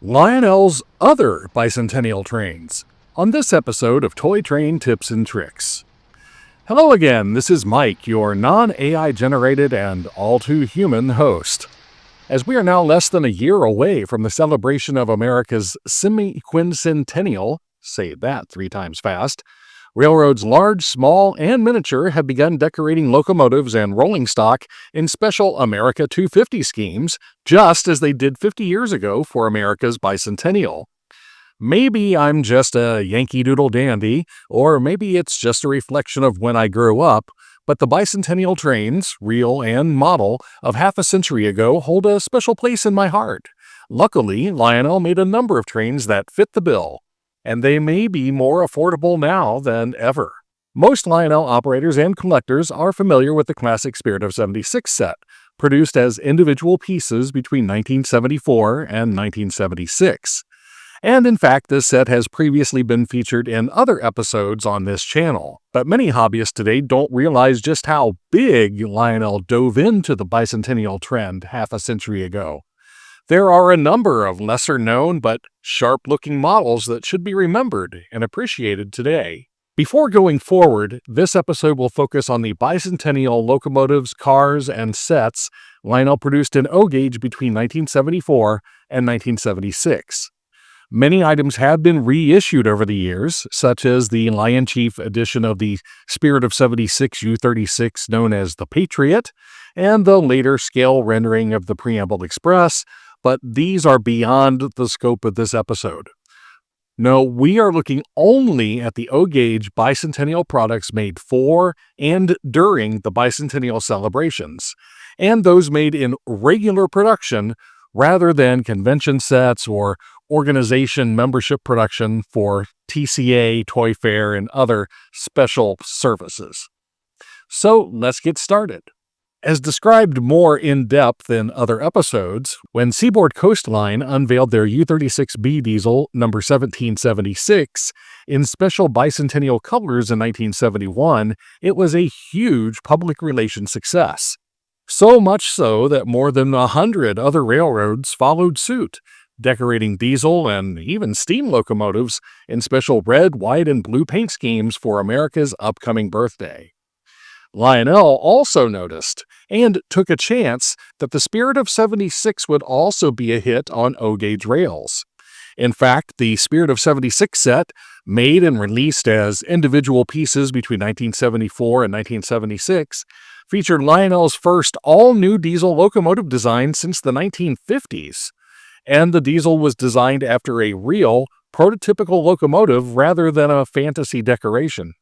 Lionel's other Bicentennial trains, on this episode of Toy Train Tips and Tricks. Hello again, this is Mike, your non-AI generated and all-too-human host. As we are now less than a year away from the celebration of America's semi-quincentennial, say that 3 times fast, railroads large, small, and miniature have begun decorating locomotives and rolling stock in special America 250 schemes, just as they did 50 years ago for America's Bicentennial. Maybe I'm just a Yankee Doodle dandy, or maybe it's just a reflection of when I grew up, but the Bicentennial trains, real and model, of half a century ago hold a special place in my heart. Luckily, Lionel made a number of trains that fit the bill, and they may be more affordable now than ever. Most Lionel operators and collectors are familiar with the classic Spirit of 76 set, produced as individual pieces between 1974 and 1976. And in fact, this set has previously been featured in other episodes on this channel. But many hobbyists today don't realize just how big Lionel dove into the Bicentennial trend half a century ago. There are a number of lesser-known but sharp-looking models that should be remembered and appreciated today. Before going forward, this episode will focus on the Bicentennial locomotives, cars, and sets Lionel produced in O-gauge between 1974 and 1976. Many items have been reissued over the years, such as the Lion Chief edition of the Spirit of 76 U-36 known as the Patriot, and the later scale rendering of the Preamble Express, but these are beyond the scope of this episode. No, we are looking only at the O-gauge Bicentennial products made for and during the Bicentennial celebrations, and those made in regular production rather than convention sets or organization membership production for TCA, Toy Fair, and other special services. So let's get started. As described more in depth in other episodes, when Seaboard Coastline unveiled their U-36B diesel number 1776 in special Bicentennial colors in 1971, it was a huge public relations success. So much so that more than 100 other railroads followed suit, decorating diesel and even steam locomotives in special red, white, and blue paint schemes for America's upcoming birthday. Lionel also noticed and took a chance that the Spirit of 76 would also be a hit on O-gauge rails. In fact, the Spirit of 76 set, made and released as individual pieces between 1974 and 1976, featured Lionel's first all-new diesel locomotive design since the 1950s. And the diesel was designed after a real, prototypical locomotive rather than a fantasy decoration.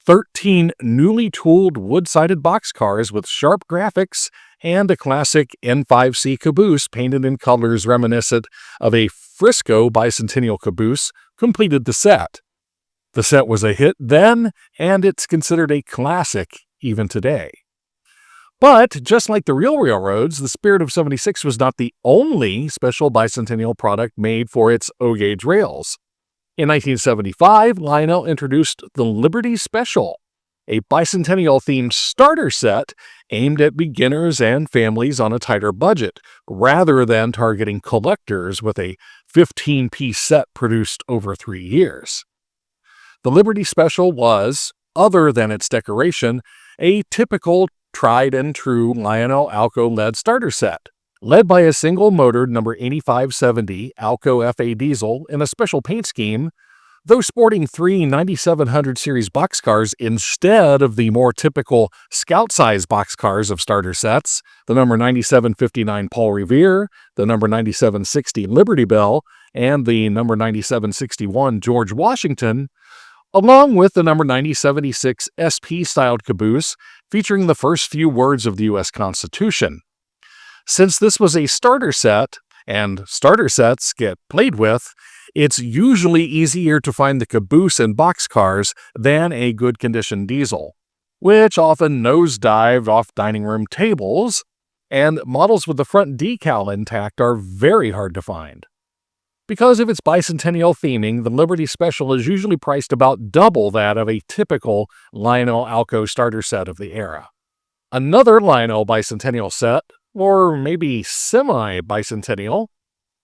13 newly tooled wood-sided boxcars with sharp graphics and a classic N5C caboose painted in colors reminiscent of a Frisco Bicentennial caboose completed the set. The set was a hit then, and it's considered a classic even today. But just like the real railroads, the Spirit of 76 was not the only special Bicentennial product made for its O-gauge rails. In 1975, Lionel introduced the Liberty Special, a Bicentennial-themed starter set aimed at beginners and families on a tighter budget, rather than targeting collectors with a 15-piece set produced over 3 years. The Liberty Special was, other than its decoration, a typical tried-and-true Lionel Alco-led starter set, led by a single-motored number 8570 Alco FA diesel in a special paint scheme, though sporting 3 9700 series boxcars instead of the more typical Scout-size boxcars of starter sets, the number 9759 Paul Revere, the number 9760 Liberty Bell, and the number 9761 George Washington, along with the number 9076 SP-styled caboose featuring the first few words of the U.S. Constitution. Since this was a starter set, and starter sets get played with, it's usually easier to find the caboose in boxcars than a good-condition diesel, which often nosedived off dining room tables, and models with the front decal intact are very hard to find. Because of its Bicentennial theming, the Liberty Special is usually priced about double that of a typical Lionel Alco starter set of the era. Another Lionel Bicentennial set, or maybe semi-Bicentennial,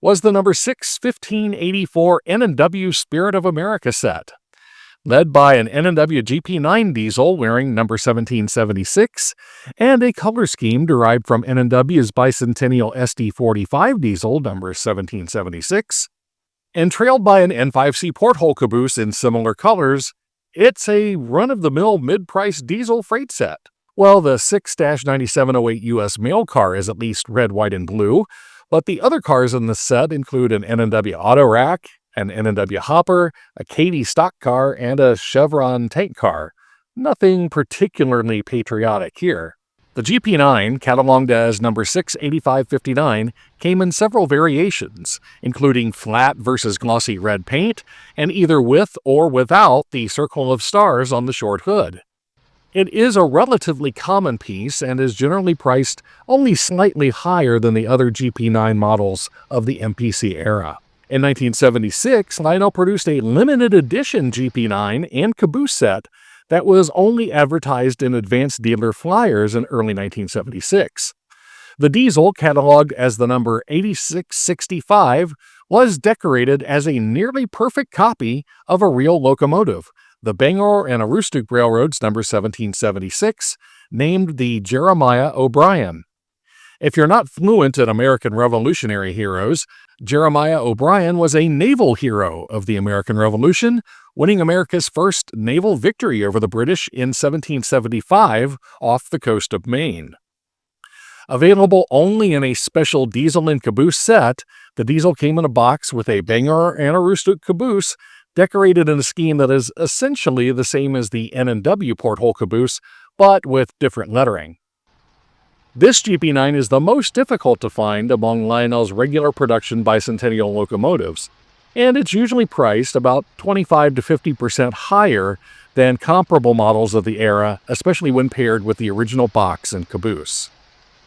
was the number 6 1584 N&W Spirit of America set, led by an N&W GP9 diesel wearing number 1776 and a color scheme derived from N&W's Bicentennial SD45 diesel number 1776, and trailed by an N5C porthole caboose in similar colors. It's a run-of-the-mill mid-price diesel freight set. Well, the 6-9708 US mail car is at least red, white, and blue, but the other cars in the set include an N&W auto rack, an N&W hopper, a Katy stock car, and a Chevron tank car. Nothing particularly patriotic here. The GP9, cataloged as number 68559, came in several variations, including flat versus glossy red paint, and either with or without the circle of stars on the short hood. It is a relatively common piece and is generally priced only slightly higher than the other GP9 models of the MPC era. In 1976, Lionel produced a limited edition GP9 and caboose set that was only advertised in advanced dealer flyers in early 1976. The diesel, cataloged as the number 8665, was decorated as a nearly perfect copy of a real locomotive, the Bangor and Aroostook Railroad's number 1776, named the Jeremiah O'Brien. If you're not fluent in American Revolutionary heroes, Jeremiah O'Brien was a naval hero of the American Revolution, winning America's first naval victory over the British in 1775 off the coast of Maine. Available only in a special diesel and caboose set, the diesel came in a box with a Bangor and Aroostook caboose decorated in a scheme that is essentially the same as the N&W porthole caboose, but with different lettering. This GP9 is the most difficult to find among Lionel's regular production Bicentennial locomotives, and it's usually priced about 25 to 50% higher than comparable models of the era, especially when paired with the original box and caboose.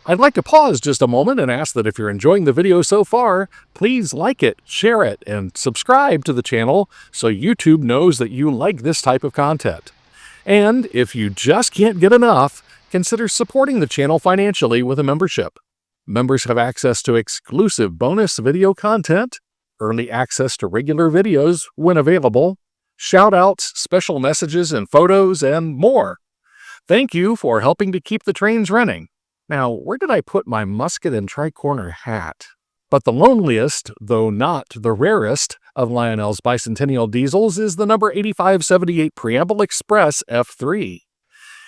I'd like to pause just a moment and ask that if you're enjoying the video so far, please like it, share it, and subscribe to the channel so YouTube knows that you like this type of content. And if you just can't get enough, consider supporting the channel financially with a membership. Members have access to exclusive bonus video content, early access to regular videos when available, shout-outs, special messages and photos, and more. Thank you for helping to keep the trains running. Now, where did I put my musket and tricorner hat? But the loneliest, though not the rarest, of Lionel's Bicentennial diesels is the number 8578 Preamble Express F3.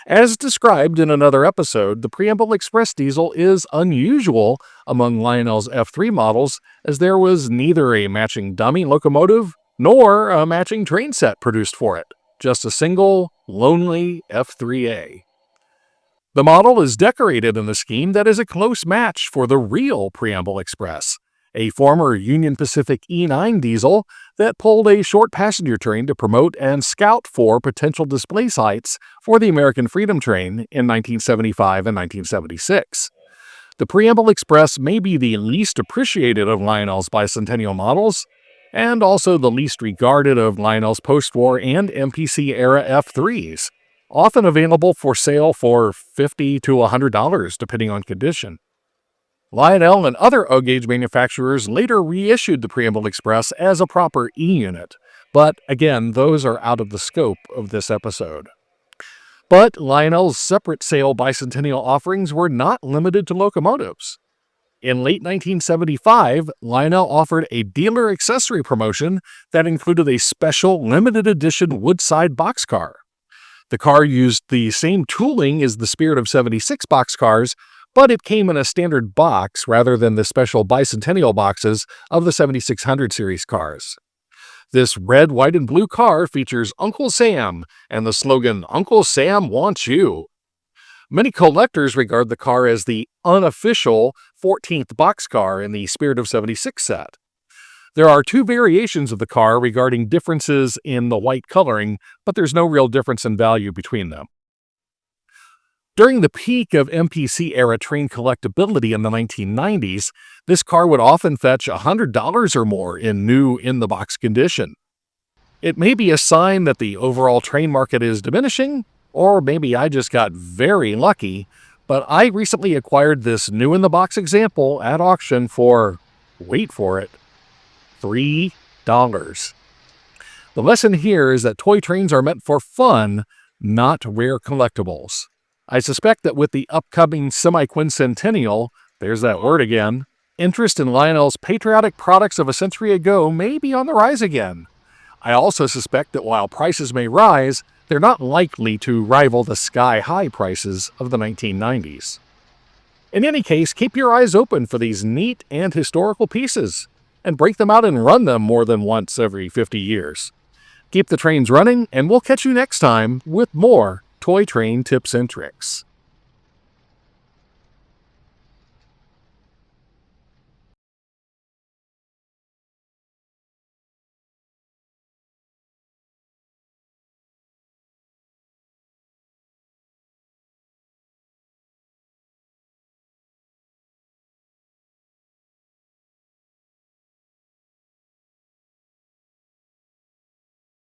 As described in another episode, the Preamble Express diesel is unusual among Lionel's F3 models, as there was neither a matching dummy locomotive nor a matching train set produced for it, just a single, lonely F3A. The model is decorated in a scheme that is a close match for the real Preamble Express, a former Union Pacific E9 diesel that pulled a short passenger train to promote and scout for potential display sites for the American Freedom Train in 1975 and 1976. The Preamble Express may be the least appreciated of Lionel's Bicentennial models, and also the least regarded of Lionel's post-war and MPC-era F3s, often available for sale for $50 to $100 depending on condition. Lionel and other O-gauge manufacturers later reissued the Preamble Express as a proper E-unit, but again, those are out of the scope of this episode. But Lionel's separate sale Bicentennial offerings were not limited to locomotives. In late 1975, Lionel offered a dealer accessory promotion that included a special limited edition Woodside boxcar. The car used the same tooling as the Spirit of 76 boxcars, but it came in a standard box rather than the special Bicentennial boxes of the 7600 series cars. This red, white, and blue car features Uncle Sam and the slogan, "Uncle Sam wants you." Many collectors regard the car as the unofficial 14th boxcar in the Spirit of 76 set. There are two variations of the car regarding differences in the white coloring, but there's no real difference in value between them. During the peak of MPC-era train collectibility in the 1990s, this car would often fetch $100 or more in new in-the-box condition. It may be a sign that the overall train market is diminishing, or maybe I just got very lucky, but I recently acquired this new in-the-box example at auction for, wait for it, $3. The lesson here is that toy trains are meant for fun, not rare collectibles. I suspect that with the upcoming semi-quincentennial, there's that word again, interest in Lionel's patriotic products of a century ago may be on the rise again. I also suspect that while prices may rise, they're not likely to rival the sky-high prices of the 1990s. In any case, keep your eyes open for these neat and historical pieces, and break them out and run them more than once every 50 years. Keep the trains running, and we'll catch you next time with more toy train tips and tricks.